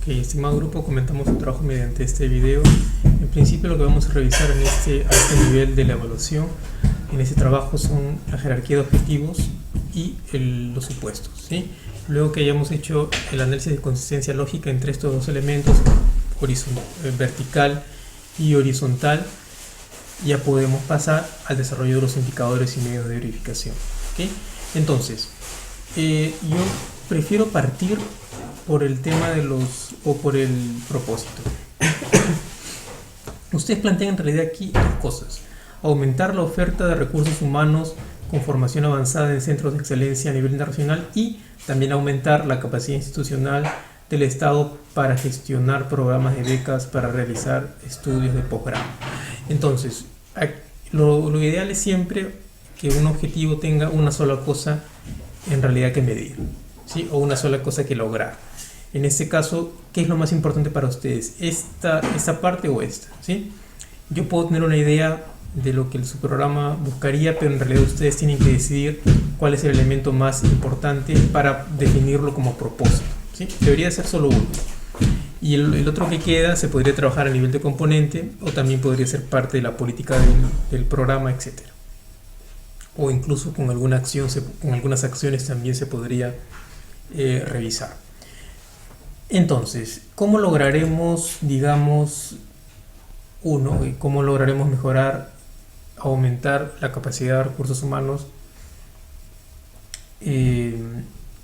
Ok, estimado grupo, comentamos el trabajo mediante este video. En principio lo que vamos a revisar a este nivel de la evaluación, en este trabajo, son la jerarquía de objetivos y los supuestos, ¿sí? Luego que hayamos hecho el análisis de consistencia lógica entre estos dos elementos, vertical y horizontal, ya podemos pasar al desarrollo de los indicadores y medios de verificación, ¿okay? Entonces, yo prefiero partir por el tema por el propósito. Ustedes plantean en realidad aquí dos cosas: aumentar la oferta de recursos humanos con formación avanzada en centros de excelencia a nivel internacional y también aumentar la capacidad institucional del Estado para gestionar programas de becas para realizar estudios de posgrado. Entonces, lo ideal es siempre que un objetivo tenga una sola cosa en realidad que medir, ¿sí? O una sola cosa que lograr. En este caso, ¿qué es lo más importante para ustedes? ¿Esta parte o esta? ¿Sí? Yo puedo tener una idea de lo que su programa buscaría, pero en realidad ustedes tienen que decidir cuál es el elemento más importante para definirlo como propósito, ¿sí? Debería ser solo uno. Y el otro que queda se podría trabajar a nivel de componente, o también podría ser parte de la política del programa, etc. O incluso con alguna acción, con algunas acciones también se podría revisar. Entonces, ¿cómo lograremos, digamos, cómo lograremos mejorar, aumentar la capacidad de recursos humanos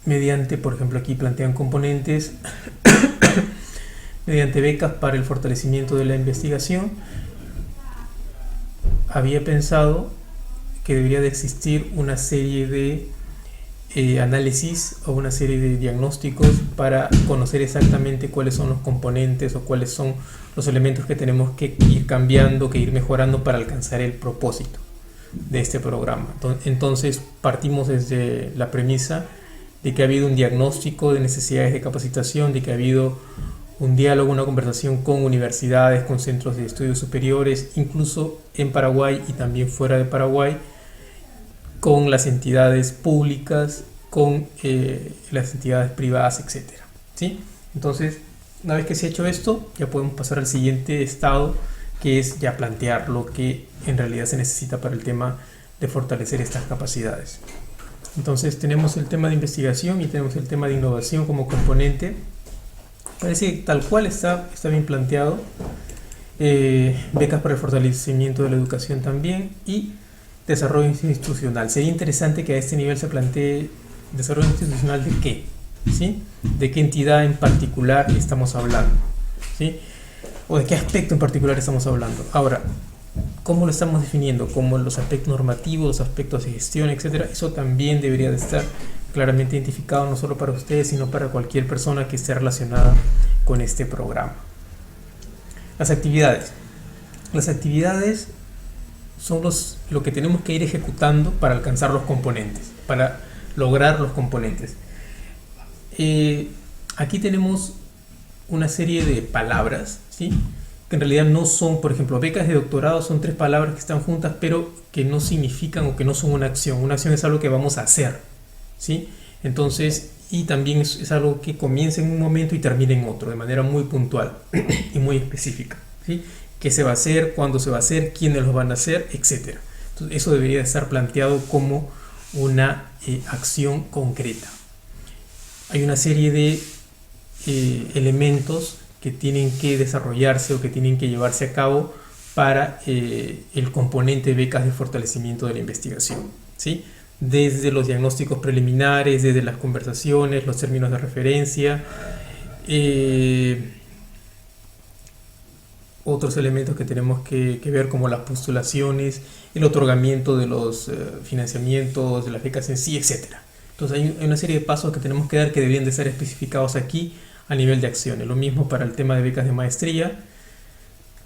mediante, por ejemplo, aquí plantean componentes, mediante becas para el fortalecimiento de la investigación? Había pensado que debería de existir una serie de análisis o una serie de diagnósticos para conocer exactamente cuáles son los componentes o cuáles son los elementos que tenemos que ir cambiando, que ir mejorando para alcanzar el propósito de este programa. Entonces partimos desde la premisa de que ha habido un diagnóstico de necesidades de capacitación, de que ha habido un diálogo, una conversación con universidades, con centros de estudios superiores, incluso en Paraguay y también fuera de Paraguay, con las entidades públicas, con las entidades privadas, etc. ¿Sí? Entonces, una vez que se ha hecho esto, ya podemos pasar al siguiente estado, que es ya plantear lo que en realidad se necesita para el tema de fortalecer estas capacidades. Entonces, tenemos el tema de investigación y tenemos el tema de innovación como componente. Parece que tal cual está bien planteado. Becas para el fortalecimiento de la educación también, y desarrollo institucional. Sería interesante que a este nivel se plantee desarrollo institucional de qué, ¿sí? De qué entidad en particular estamos hablando, ¿sí? O de qué aspecto en particular estamos hablando. Ahora, ¿cómo lo estamos definiendo? Como los aspectos normativos, los aspectos de gestión, etcétera. Eso también debería de estar claramente identificado, no solo para ustedes, sino para cualquier persona que esté relacionada con este programa. Las actividades. Las actividades son lo que tenemos que ir ejecutando para alcanzar los componentes, para lograr los componentes. Aquí tenemos una serie de palabras, ¿sí? Que en realidad no son, por ejemplo, becas de doctorado son 3 palabras que están juntas, pero que no significan o que no son una acción. Una acción es algo que vamos a hacer, ¿sí? Entonces, y también es algo que comienza en un momento y termina en otro, de manera muy puntual y muy específica, ¿sí? ¿Qué se va a hacer? ¿Cuándo se va a hacer? ¿Quiénes lo van a hacer? Etcétera. Entonces, eso debería estar planteado como una acción concreta. Hay una serie de elementos que tienen que desarrollarse o que tienen que llevarse a cabo para el componente de becas de fortalecimiento de la investigación, ¿sí? Desde los diagnósticos preliminares, desde las conversaciones, los términos de referencia, otros elementos que tenemos que ver, como las postulaciones, el otorgamiento de los financiamientos, de las becas en sí, etc. Entonces hay una serie de pasos que tenemos que dar que deberían de ser especificados aquí a nivel de acciones. Lo mismo para el tema de becas de maestría,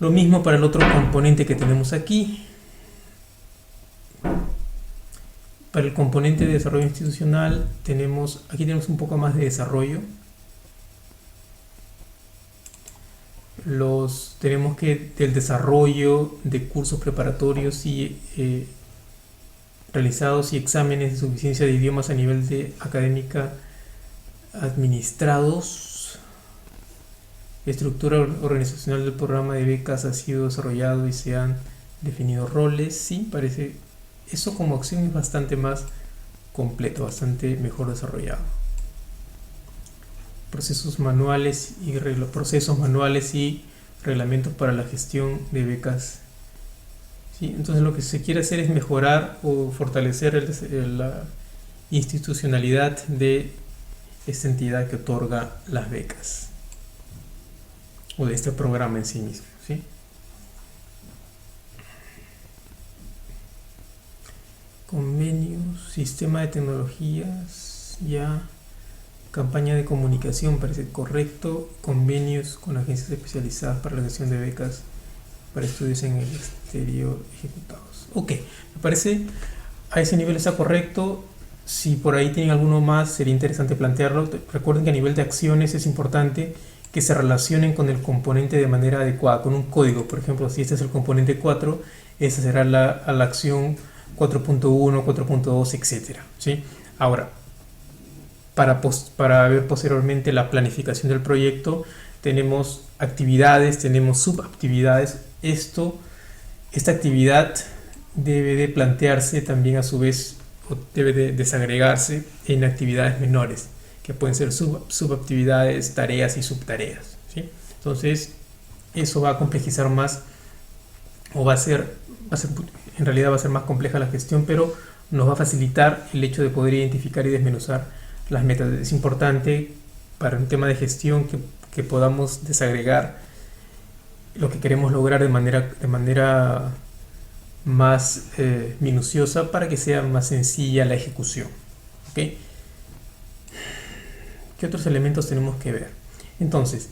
lo mismo para el otro componente que tenemos aquí. Para el componente de desarrollo institucional aquí tenemos un poco más de desarrollo. Tenemos que del desarrollo de cursos preparatorios y realizados y exámenes de suficiencia de idiomas a nivel de académica administrados. estructura organizacional del programa de becas ha sido desarrollado y se han definido roles. Sí, parece eso como acción es bastante más completo, bastante mejor desarrollado. Procesos manuales y reglamentos para la gestión de becas. ¿Sí? Entonces lo que se quiere hacer es mejorar o fortalecer la institucionalidad de esta entidad que otorga las becas o de este programa en sí mismo. ¿Sí? Convenios, sistema de tecnologías, ya. Campaña de comunicación, parece correcto. Convenios con agencias especializadas para la gestión de becas para estudios en el exterior ejecutados. Ok, me parece a ese nivel está correcto. Si por ahí tienen alguno más, sería interesante plantearlo. Recuerden que a nivel de acciones es importante que se relacionen con el componente de manera adecuada, con un código. Por ejemplo, si este es el componente 4, esa será la acción 4.1, 4.2, etc. ¿Sí? Ahora, para ver posteriormente la planificación del proyecto, tenemos actividades, tenemos subactividades. Esta actividad debe de plantearse también a su vez, o debe de desagregarse en actividades menores, que pueden ser subactividades, tareas y subtareas. ¿Sí? Entonces, eso va a complejizar más, o en realidad va a ser más compleja la gestión, pero nos va a facilitar el hecho de poder identificar y desmenuzar las metas. Es importante para un tema de gestión que podamos desagregar lo que queremos lograr de manera más minuciosa para que sea más sencilla la ejecución. ¿Okay? ¿Qué otros elementos tenemos que ver? Entonces,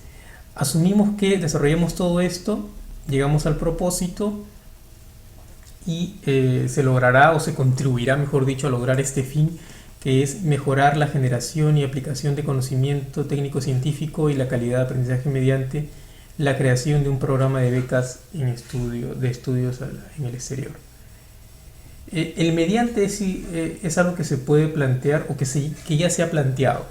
asumimos que desarrollamos todo esto, llegamos al propósito y se logrará o se contribuirá, mejor dicho, a lograr este fin, que es mejorar la generación y aplicación de conocimiento técnico-científico y la calidad de aprendizaje mediante la creación de un programa de becas de estudios en el exterior. El mediante es algo que se puede plantear o que ya se ha planteado.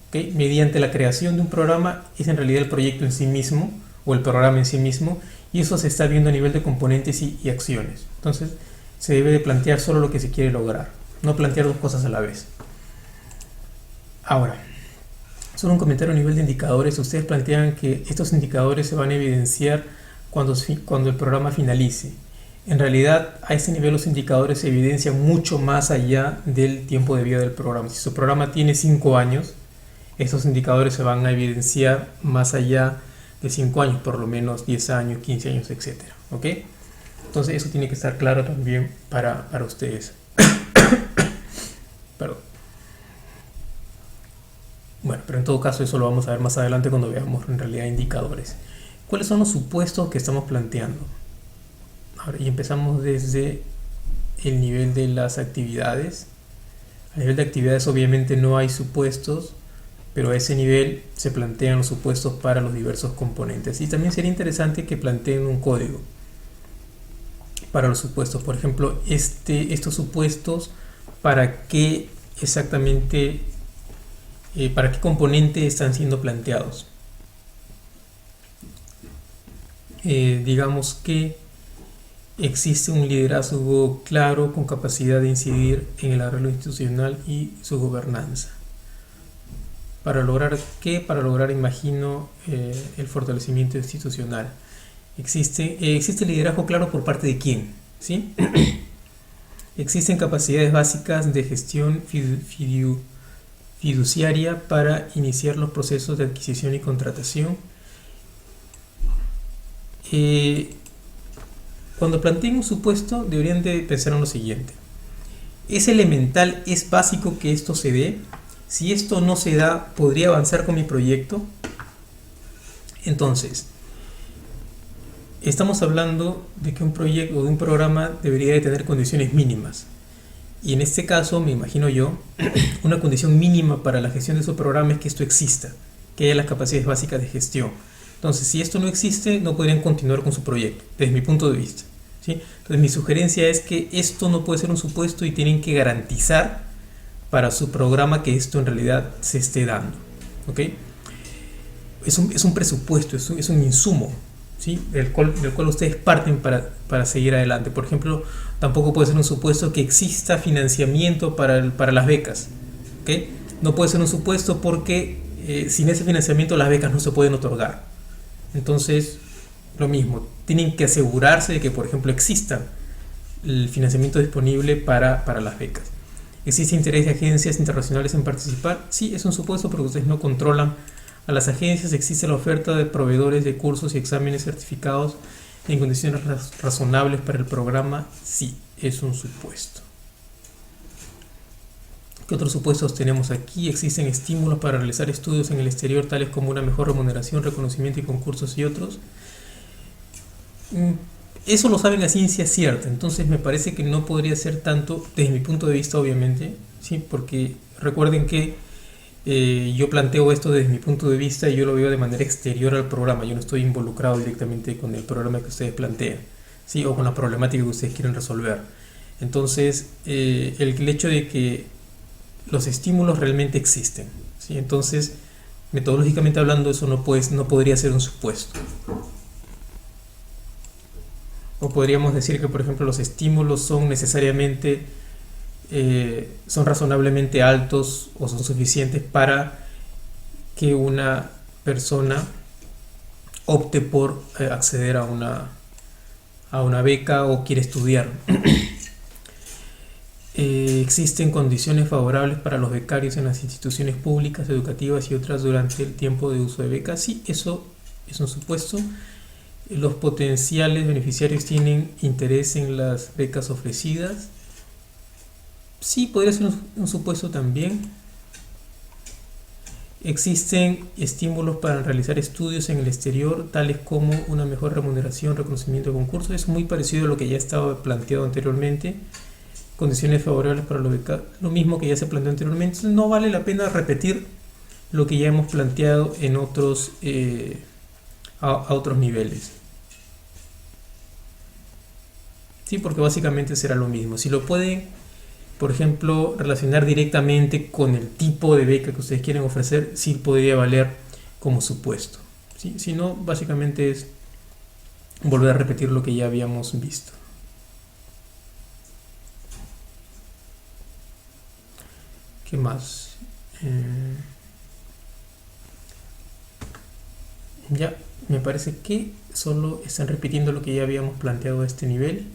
¿Okay? Mediante la creación de un programa es en realidad el proyecto en sí mismo o el programa en sí mismo, y eso se está viendo a nivel de componentes y acciones. Entonces se debe de plantear solo lo que se quiere lograr, no plantear dos cosas a la vez. Ahora, solo un comentario a nivel de indicadores. Ustedes plantean que estos indicadores se van a evidenciar cuando el programa finalice. En realidad, a ese nivel los indicadores se evidencian mucho más allá del tiempo de vida del programa. Si su programa tiene 5 años, estos indicadores se van a evidenciar más allá de 5 años, por lo menos 10 años, 15 años, etc. ¿Ok? Entonces eso tiene que estar claro también para ustedes. Perdón. Bueno, pero en todo caso eso lo vamos a ver más adelante cuando veamos en realidad indicadores. ¿Cuáles son los supuestos que estamos planteando? Ahora, y empezamos desde el nivel de las actividades. A nivel de actividades obviamente no hay supuestos, pero a ese nivel se plantean los supuestos para los diversos componentes. Y también sería interesante que planteen un código para los supuestos. Por ejemplo, estos supuestos, ¿para qué exactamente, para qué componente están siendo planteados? Digamos que existe un liderazgo claro con capacidad de incidir en el arreglo institucional y su gobernanza. ¿Para lograr qué? Para lograr, imagino, el fortalecimiento institucional. ¿Existe liderazgo claro por parte de quién? ¿Sí? Existen capacidades básicas de gestión fiduciaria para iniciar los procesos de adquisición y contratación. Cuando planteen un supuesto, deberían de pensar en lo siguiente. ¿Es elemental, es básico que esto se dé? Si esto no se da, ¿podría avanzar con mi proyecto? Entonces, estamos hablando de que un proyecto o de un programa debería de tener condiciones mínimas. Y en este caso, me imagino yo, una condición mínima para la gestión de su programa es que esto exista, que haya las capacidades básicas de gestión. Entonces, si esto no existe, no podrían continuar con su proyecto, desde mi punto de vista. ¿Sí? Entonces, mi sugerencia es que esto no puede ser un supuesto y tienen que garantizar para su programa que esto en realidad se esté dando. ¿Ok? es un presupuesto, es un insumo, ¿sí? del cual ustedes parten para seguir adelante. Por ejemplo, tampoco puede ser un supuesto que exista financiamiento para las becas, ¿okay? No puede ser un supuesto porque sin ese financiamiento las becas no se pueden otorgar. Entonces, lo mismo, tienen que asegurarse de que, por ejemplo, exista el financiamiento disponible para las becas. ¿Existe interés de agencias internacionales en participar? Sí, es un supuesto porque ustedes no controlan a las agencias. Existe la oferta de proveedores de cursos y exámenes certificados en condiciones razonables para el programa. Sí, es un supuesto. ¿Qué otros supuestos tenemos aquí? Existen estímulos para realizar estudios en el exterior, tales como una mejor remuneración, reconocimiento y concursos y otros. Eso lo saben a ciencia cierta, entonces me parece que no podría ser tanto, desde mi punto de vista obviamente, ¿sí? Porque recuerden que yo planteo esto desde mi punto de vista y yo lo veo de manera exterior al programa. Yo no estoy involucrado directamente con el programa que ustedes plantean, ¿sí? O con la problemática que ustedes quieren resolver. Entonces, el hecho de que los estímulos realmente existen, ¿sí? Entonces, metodológicamente hablando, eso no podría ser un supuesto. O podríamos decir que, por ejemplo, los estímulos son necesariamente, son razonablemente altos o son suficientes para que una persona opte por acceder a una beca o quiere estudiar. Existen condiciones favorables para los becarios en las instituciones públicas, educativas y otras durante el tiempo de uso de becas. Sí, eso es un supuesto. Los potenciales beneficiarios tienen interés en las becas ofrecidas. Sí, podría ser un supuesto también. Existen estímulos para realizar estudios en el exterior, tales como una mejor remuneración, reconocimiento de concursos. Es muy parecido a lo que ya estaba planteado anteriormente. Condiciones favorables para los becarios, lo mismo que ya se planteó anteriormente. Entonces, no vale la pena repetir lo que ya hemos planteado en otros a otros niveles. Sí, porque básicamente será lo mismo. Si lo pueden, por ejemplo, relacionar directamente con el tipo de beca que ustedes quieren ofrecer, sí podría valer como supuesto. ¿Sí? Si no, básicamente es volver a repetir lo que ya habíamos visto. ¿Qué más? Ya, me parece que solo están repitiendo lo que ya habíamos planteado a este nivel.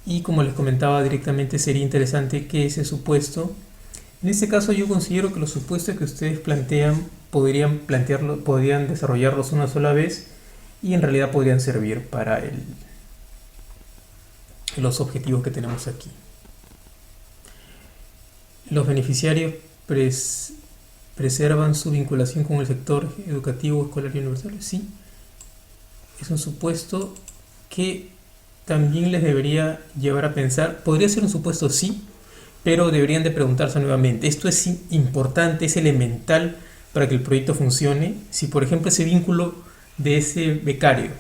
Y como les comentaba directamente, sería interesante que ese supuesto, en este caso yo considero que los supuestos que ustedes plantean podrían desarrollarlos una sola vez y en realidad podrían servir para los objetivos que tenemos aquí. Los beneficiarios preservan su vinculación con el sector educativo, escolar y universitario. Sí, es un supuesto que también les debería llevar a pensar. Podría ser un supuesto, sí, pero deberían de preguntarse nuevamente. Esto es importante, es elemental para que el proyecto funcione. Si, por ejemplo, ese vínculo de ese becario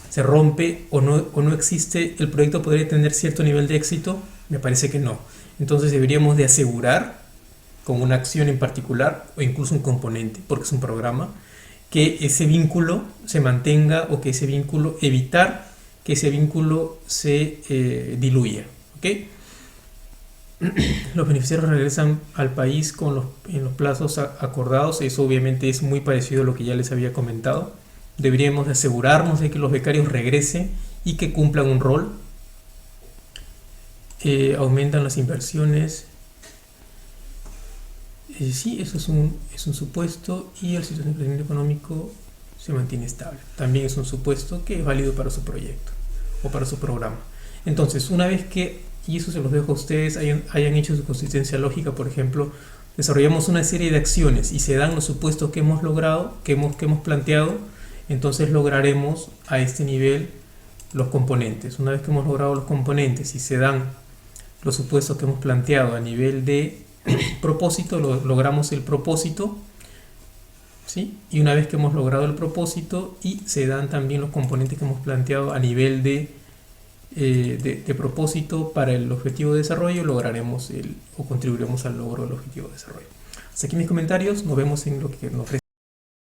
se rompe o no existe, ¿el proyecto podría tener cierto nivel de éxito? Me parece que no. Entonces deberíamos de asegurar, con una acción en particular o incluso un componente, porque es un programa, que ese vínculo se mantenga o que ese vínculo, evitar que ese vínculo se diluya. ¿Okay? Los beneficiarios regresan al país en los plazos acordados. Eso obviamente es muy parecido a lo que ya les había comentado. Deberíamos asegurarnos de que los becarios regresen y que cumplan un rol. Aumentan las inversiones. Sí, eso es un supuesto, y el sistema de crecimiento económico se mantiene estable. También es un supuesto que es válido para su proyecto o para su programa. Entonces, una vez que, y eso se los dejo a ustedes, hayan hecho su consistencia lógica, por ejemplo, desarrollamos una serie de acciones y se dan los supuestos que hemos logrado, que hemos planteado, entonces lograremos a este nivel los componentes. Una vez que hemos logrado los componentes y se dan los supuestos que hemos planteado a nivel de propósito, logramos el propósito, ¿sí? Y una vez que hemos logrado el propósito y se dan también los componentes que hemos planteado a nivel de propósito para el objetivo de desarrollo, lograremos o contribuiremos al logro del objetivo de desarrollo. Hasta aquí mis comentarios, nos vemos en lo que nos ofrece.